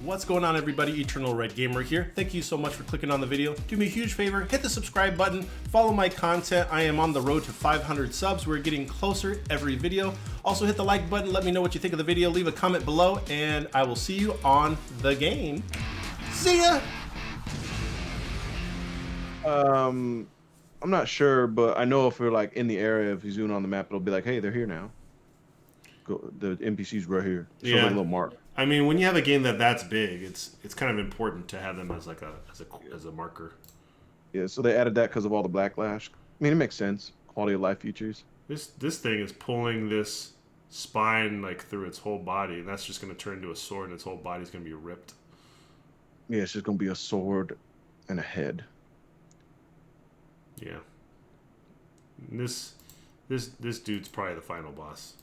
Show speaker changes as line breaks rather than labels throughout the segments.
What's going on, everybody? Eternal Red Gamer here. Thank you so much for clicking on the video. Do me a huge favor, hit the subscribe button, follow my content. I am on the road to 500 subs. We're getting closer every video. Also hit the like button, let me know what you think of the video, leave a comment below, and I will see you on the game. See ya!
I'm not sure, but I know if we're like in the area, if you zoom on the map, it'll be like, hey, they're here now. Go, the NPCs right here. Show like a little mark.
I mean, when you have a game that's big, it's kind of important to have them as like as a marker.
Yeah, so they added that because of all the backlash. I mean, it makes sense. Quality of life features.
This thing is pulling this spine like through its whole body, and that's just going to turn into a sword, and its whole body's going to be ripped.
Yeah, it's just going to be a sword and a head.
Yeah. And this dude's probably the final boss,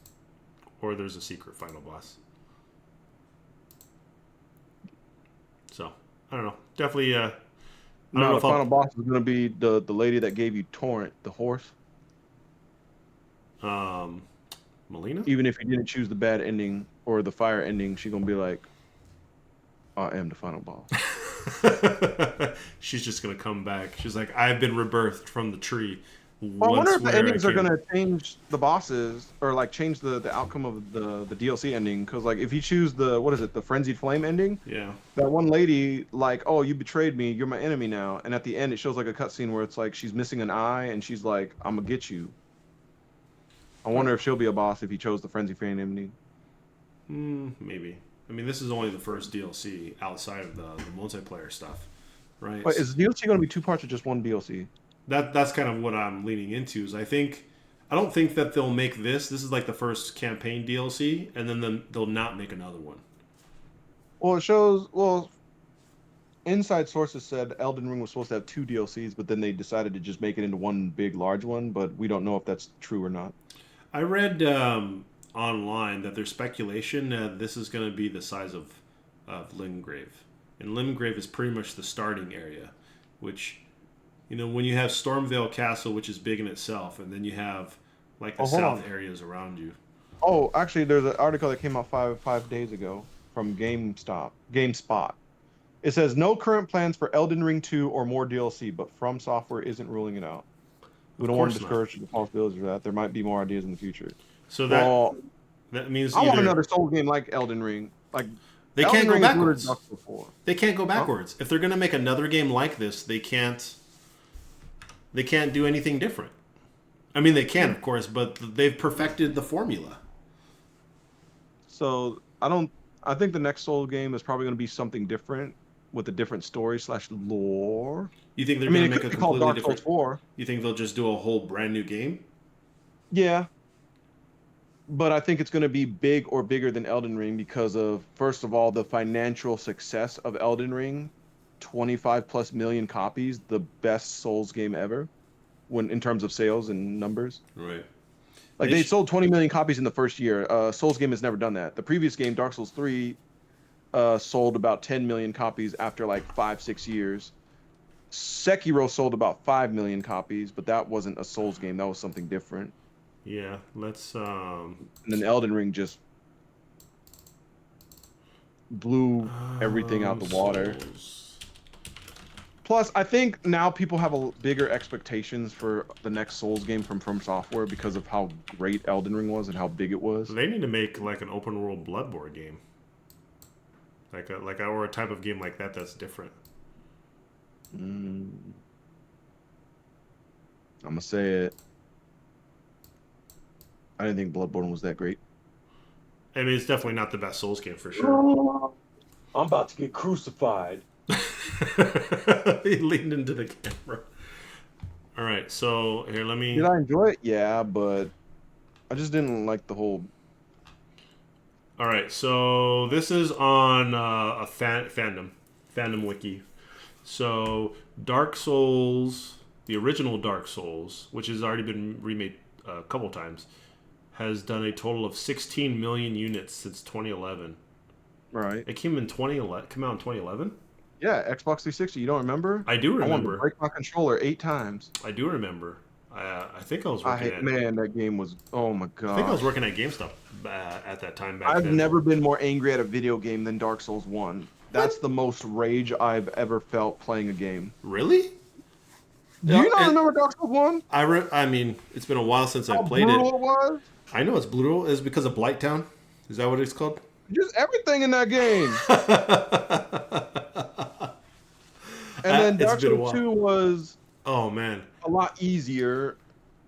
or there's a secret final boss. So I don't know. Definitely. I don't know
the
if
final boss is going to be the lady that gave you Torrent, the horse.
Melina.
Even if you didn't choose the bad ending or the fire ending, she's going to be like, I am the final boss.
She's just gonna come back. She's like, I've been rebirthed from the tree.
Well, I wonder if the endings are gonna change the bosses or like change the outcome of the DLC ending. Because like if you choose the frenzied flame ending,
yeah,
that one lady like, oh, you betrayed me, you're my enemy now, and at the end it shows like a cutscene where it's like she's missing an eye and she's like, I'm gonna get you. I wonder if she'll be a boss if you chose the frenzied flame ending.
Maybe. I mean, this is only the first DLC outside of the multiplayer stuff, right?
But is the DLC going to be 2 parts or just one DLC?
That's kind of what I'm leaning into. Is I don't think that they'll make this. This is like the first campaign DLC, and then they'll not make another one.
Well, it shows. Well, inside sources said Elden Ring was supposed to have 2 DLCs, but then they decided to just make it into one big, large one. But we don't know if that's true or not.
I read online that there's speculation this is going to be the size of Limgrave, and Limgrave is pretty much the starting area, which, you know, when you have Stormvale Castle, which is big in itself, and then you have like the south areas around you.
Oh, actually, there's an article that came out five days ago from GameSpot. It says no current plans for Elden Ring 2 or more DLC, but From Software isn't ruling it out. We don't want to discourage the possibilities of that. There might be more ideas in the future.
So that means
I want another Soul game like Elden Ring. Like
they can't go backwards. They can't go
Huh?
backwards. If they're going to make another game like this, they can't do anything different. I mean, they can, of course, but they've perfected the formula.
So I think the next Soul game is probably going to be something different with a different story / lore.
You think they're going to make a completely
Dark
different?
Souls 4.
You think they'll just do a whole brand new game?
Yeah. But I think it's going to be big or bigger than Elden Ring because of, first of all, the financial success of Elden Ring. 25+ million copies, the best Souls game ever, in terms of sales and numbers.
Right.
Like they sold 20 million copies in the first year. Souls game has never done that. The previous game, Dark Souls 3, sold about 10 million copies after like 5-6 years. Sekiro sold about 5 million copies, but that wasn't a Souls game. That was something different.
Yeah, let's.
And then Elden Ring just blew everything out the water. Plus, I think now people have bigger expectations for the next Souls game from Software because of how great Elden Ring was and how big it was.
They need to make like an open world Bloodborne game, or a type of game like that that's different.
I'm gonna say it. I didn't think Bloodborne was that great.
I mean, it's definitely not the best Souls game for sure.
I'm about to get crucified.
He leaned into the camera. All right, so here, let me.
Did I enjoy it? Yeah, but I just didn't like the whole.
All right, so this is on a fandom wiki. So Dark Souls, the original Dark Souls, which has already been remade a couple times, has done a total of 16 million units since 2011.
Right.
It came out in 2011.
Yeah, Xbox 360. You don't remember?
I do remember.
I wanted to break my controller 8 times.
I do remember. I think I was working
Man, that game was... Oh, my God.
I think I was working at GameStop at that time back then.
I've never been more angry at a video game than Dark Souls 1. That's the most rage I've ever felt playing a game.
Really?
Do you not remember Dark Souls 1?
I mean, it's been a while since I
How
played
brutal
it.
it was?
I know it's brutal. Is it because of Blighttown? Is that what it's called?
Just everything in that game. And then Dark
It's been a
Souls
while.
2 was
Oh man.
a lot easier.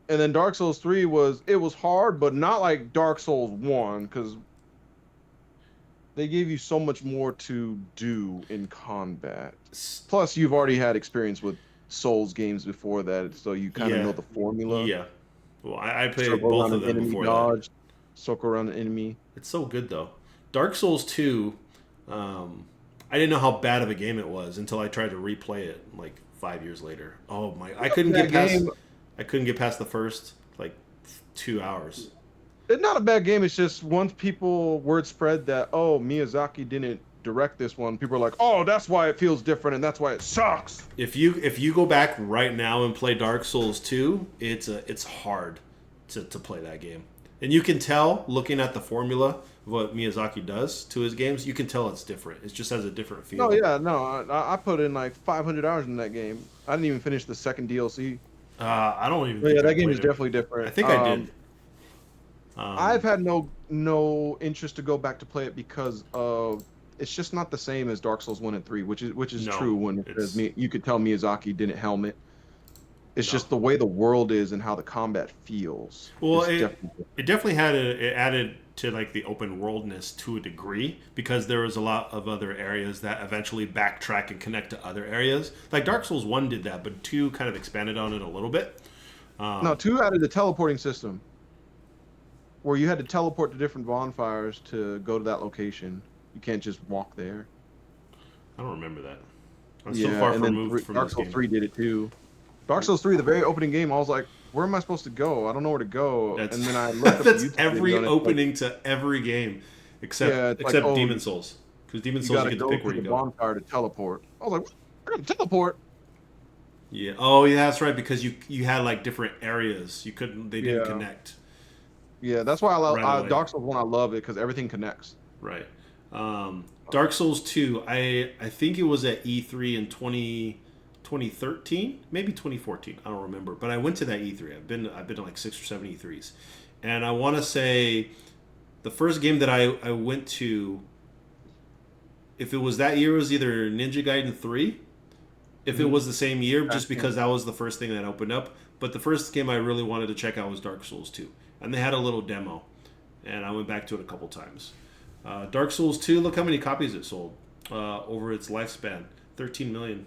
And then Dark Souls 3 was hard, but not like Dark Souls 1, because they gave you so much more to do in combat. Plus, you've already had experience with Souls games before that, so you kind of know the formula.
Yeah. Well, I played
Circle
both
around
of
an
them
enemy,
before
dodge,
that.
circle around an enemy.
It's so good though. Dark Souls 2, I didn't know how bad of a game it was until I tried to replay it like 5 years later. Oh my! I couldn't get past the first like 2 hours.
It's not a bad game. It's just once word spread that, oh, Miyazaki didn't direct this one, people are like, oh, that's why it feels different and that's why it sucks.
If you go back right now and play Dark Souls 2, it's hard to play that game. And you can tell, looking at the formula of what Miyazaki does to his games, you can tell it's different. It just has a different feel.
Oh yeah, no, I put in like 500 hours in that game. I didn't even finish the second DLC.
I don't even.
But
think
yeah,
I
that game
played
is
it.
definitely different.
I think I did.
I've had no interest to go back to play it because of it's just not the same as Dark Souls 1 and 3, which is
No,
true when it says you could tell Miyazaki didn't helmet. It's just the way the world is and how the combat feels.
Well, it definitely it added to like the open worldness to a degree because there was a lot of other areas that eventually backtrack and connect to other areas. Like Dark Souls 1 did that, but 2 kind of expanded on it a little bit.
No, 2 added the teleporting system where you had to teleport to different bonfires to go to that location. You can't just walk there.
I don't remember that. I'm so far removed from
Dark
this
Souls
game.
3 did it too. Dark Souls 3, the very opening game, I was like, where am I supposed to go? I don't know where to go. And then I looked up
that's
YouTube
every
video,
opening to every game except Demon Souls. Because Demon Souls you get to pick where you go.
Bonfire to teleport. I was like, I gotta teleport.
Yeah. Oh, yeah, that's right. Because you had like different areas. They didn't connect.
Yeah, that's why I love
Dark
Souls 1. I love it because everything connects.
Right. Dark Souls 2. I think it was at E3 in 2013, maybe 2014. I don't remember. But I went to that E3. I've been to like 6 or 7 E3s, and I want to say the first game that I went to, if it was that year, it was either Ninja Gaiden 3. If it was the same year, just because that was the first thing that opened up. But the first game I really wanted to check out was Dark Souls 2. And they had a little demo. And I went back to it a couple times. Dark Souls 2, look how many copies it sold over its lifespan. 13 million.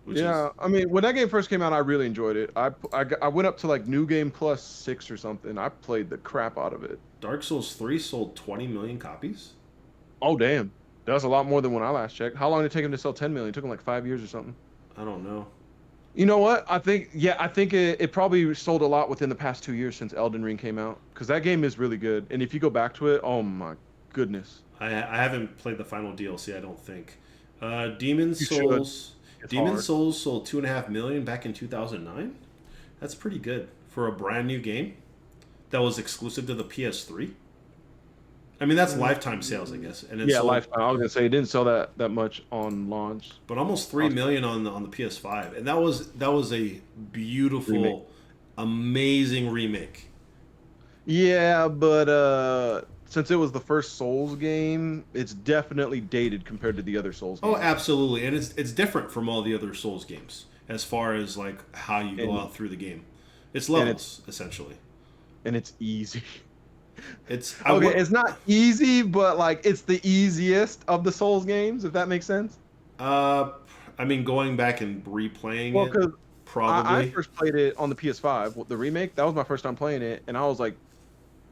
I mean, when that game first came out, I really enjoyed it. I went up to like New Game Plus 6 or something. I played the crap out of it.
Dark Souls 3 sold 20 million copies?
Oh, damn. That's a lot more than when I last checked. How long did it take him to sell 10 million? It took him like 5 years or something.
I don't know.
You know what? I think it probably sold a lot within the past 2 years since Elden Ring came out. Because that game is really good. And if you go back to it, oh my goodness.
I haven't played the final DLC, I don't think. Demon Souls sold 2.5 million back in 2009. That's pretty good for a brand new game that was exclusive to the PS3. I mean, that's lifetime sales, I guess. And
lifetime. I was gonna say it didn't sell that much on launch,
but almost 3 million on the PS5, and that was a beautiful, amazing remake.
Yeah, but since it was the first Souls game, it's definitely dated compared to the other Souls games.
Oh, absolutely, and it's different from all the other Souls games as far as like how you go out through the game. It's levels essentially,
and it's easy.
It's
not easy, but like it's the easiest of the Souls games, if that makes sense.
I mean, going back and replaying it, probably.
I first played it on the PS5, the remake. That was my first time playing it, and I was like,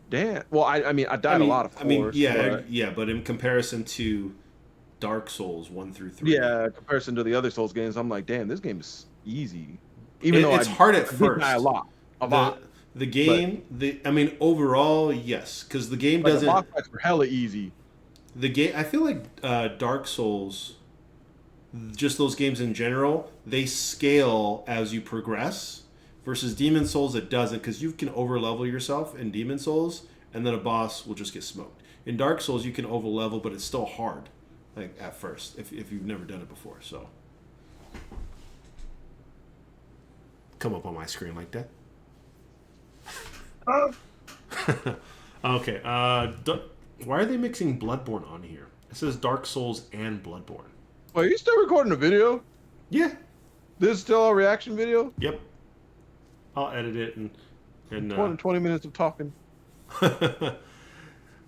"Damn!" Well, I died a lot, of course.
But in comparison to Dark Souls 1 through 3,
comparison to the other Souls games, I'm like, "Damn, this game is easy." Even though
it's hard at first.
Die a lot.
The game, overall, yes, because the game doesn't.
The boss fights were hella easy.
The game, I feel like Dark Souls, just those games in general, they scale as you progress. Versus Demon Souls, it doesn't, because you can overlevel yourself in Demon Souls, and then a boss will just get smoked. In Dark Souls, you can overlevel, but it's still hard. like at first if you've never done it before. So come up on my screen like that. Okay. Why are they mixing Bloodborne on here? It says Dark Souls and Bloodborne.
Wait, are you still recording a video?
Yeah.
This is still a reaction video?
Yep. I'll edit it and
20 minutes of talking. Who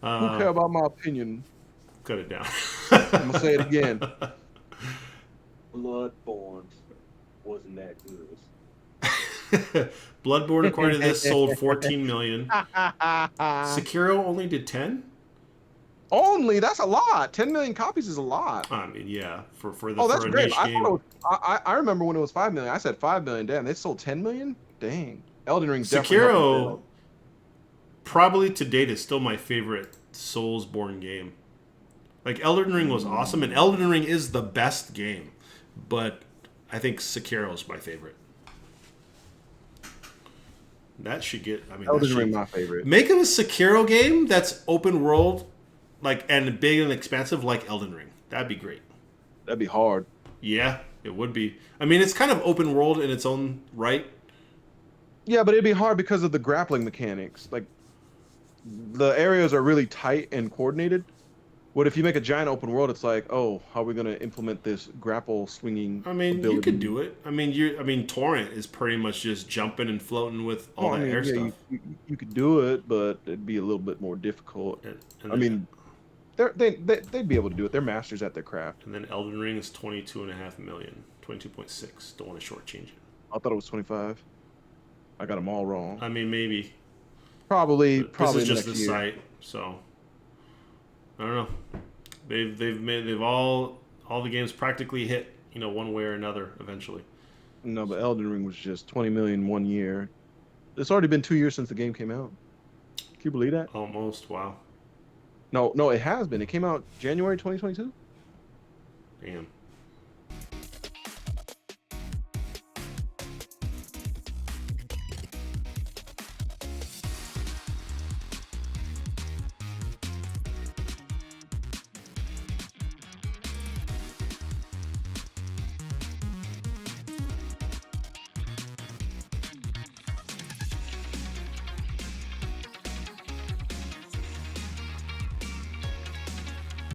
care about my opinion?
cut it down.
I'm gonna say it again.
Bloodborne wasn't that good.
Bloodborne, according to this, sold 14 million. Sekiro only did 10.
Only? That's a lot. 10 million copies is a lot.
I mean, yeah, for
That's
a
great.
niche
I
game.
thought it was, I remember when it was 5 million. I said 5 million. Damn, they sold 10 million? Dang. Elden Ring definitely.
Sekiro, probably to date, is still my favorite Soulsborne game. Like, Elden Ring was awesome, and Elden Ring is the best game, but I think Sekiro is my favorite. That should get. I mean,
Elden Ring my favorite.
Make it a Sekiro game that's open world, like, and big and expansive, like Elden Ring. That'd be great.
That'd be hard.
Yeah, it would be. I mean, it's kind of open world in its own right.
Yeah, but it'd be hard because of the grappling mechanics. Like, the areas are really tight and coordinated. What if you make a giant open world? It's like, oh, how are we going to implement this grapple swinging?
I mean,
ability?
you could do it. I mean, Torrent is pretty much just jumping and floating with all that air stuff.
You could do it, but it'd be a little bit more difficult.
And
I mean, they'd be able to do it. They're masters at their craft.
And then Elden Ring is 22.5 million, 22.6. Don't want to shortchange it.
I thought it was 25. I got them all wrong.
I mean, maybe.
Probably.
This is just
next
the
year.
site, so I don't know. They've all the games practically hit, one way or another eventually.
No, but Elden Ring was just 20 million 1 year. It's already been 2 years since the game came out. Can you believe that?
Almost. Wow.
No, it has been. It came out January 2022.
Damn.